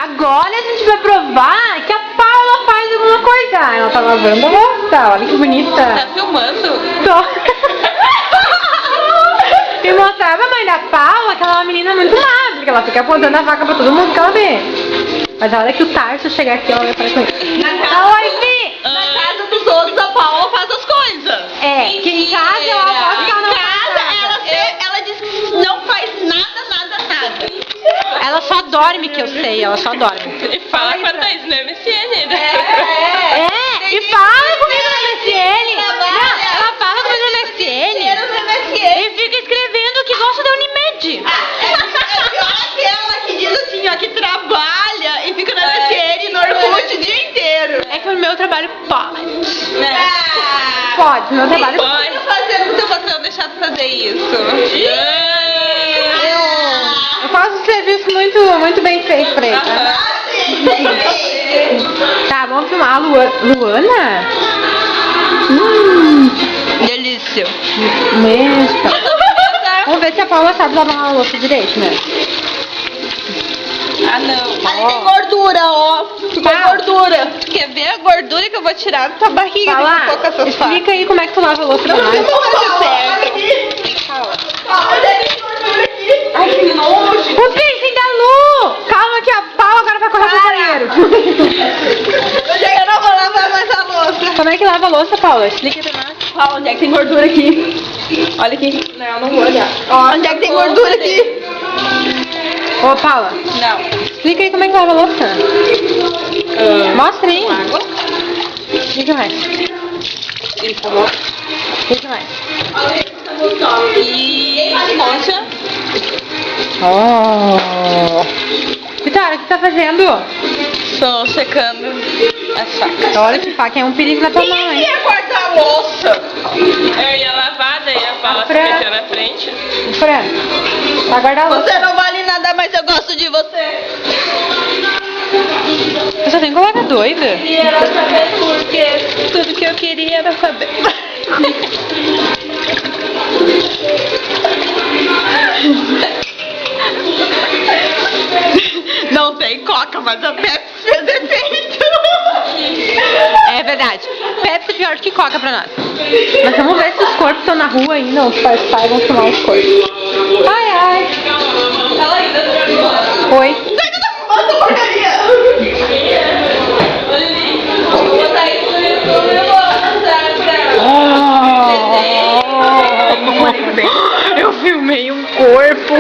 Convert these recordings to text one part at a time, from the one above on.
Agora a gente vai provar que a Paula faz alguma coisa. Ela tá lavando a louça, olha que bonita. Tá filmando? Tô. E mostrar pra mãe da Paula que ela é uma menina muito má, porque ela fica apontando a faca pra todo mundo que ela vê. Mas a hora que o Tarso chegar aqui, ela vai parar com ele. Oi, Vi! Na casa dos outros, a Paula faz as coisas. É, que em casa eu aposto que ela não faz nada. Ela diz que não faz nada. Ela só dorme, que eu sei, ela só dorme. E fala com a Thaís no MSN, né? E fala comigo no MSN. Não, ela fala comigo no MSN. E fica escrevendo que gosta da Unimed. É pior aquela que diz assim, ó, que trabalha e fica no MSN e no Orkut o dia inteiro. É que o meu trabalho pode. Ah, Pode, meu trabalho pode. O que eu fazer pro teu patrão deixar de fazer isso? Eu faço um serviço muito bem feito pra ele. Tá, vamos filmar a Luana? Delícia. Mesmo. Vamos ver se a Paula sabe lavar a louça direito, né? Ah, não. Ali tem gordura, ó. Ficou gordura. Quer ver a gordura que eu vou tirar da tua barriga? Fala, explica aí como é que tu lava a louça pra nós. Ai, que nojo. O piercing da Lu! Calma que a Paula agora vai correr pro banheiro. Eu não vou lavar mais a louça. Como é que lava a louça, Paula? Explica pra nós. Ó, onde é que tem gordura aqui? Olha aqui. Não, não vou olhar. Ó, onde é que tem gordura aqui? Ô, Paula, Não. explica aí como é que lava a louça. Mostra aí. Água. Explica mais. Isso, Explica mais. E concha. Oh. Vitória, o que tá fazendo? Estou secando essa. Olha que faca é um perigo na tua mão, hein? ia cortar a louça? Eu ia lavar, daí a Paula se Fran. meteu na frente. Fran, vai guardar a louça. Você não vale nada, mas eu gosto de você. Eu só tenho colega doida. E era saber porque tudo que eu queria era saber. Não tem coca, mas a Pepsi fez efeito. É verdade. Pepsi é pior do que Coca pra nós. Mas vamos ver se os corpos estão na rua ainda. Os pais vão filmar os corpos. Ai, ai. Ela ainda tá fumando. Oi. Ainda tá fumando essa porcaria. Olha ali. Vou botar isso no YouTube e eu vou mostrar pra ela. Eu filmei um corpo.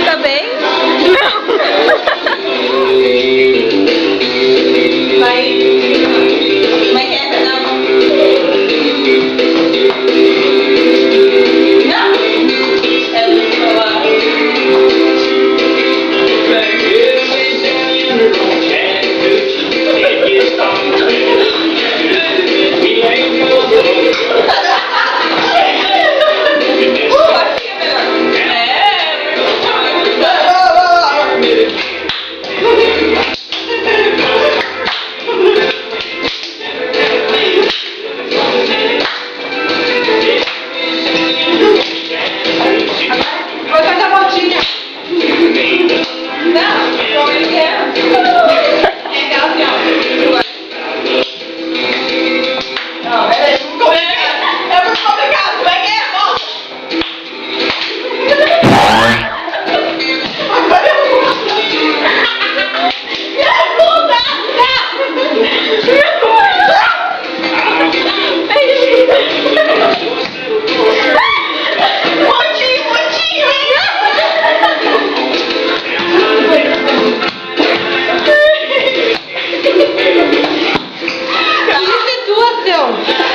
Tá bem? Como é que é? Não. É do celular. Que situação!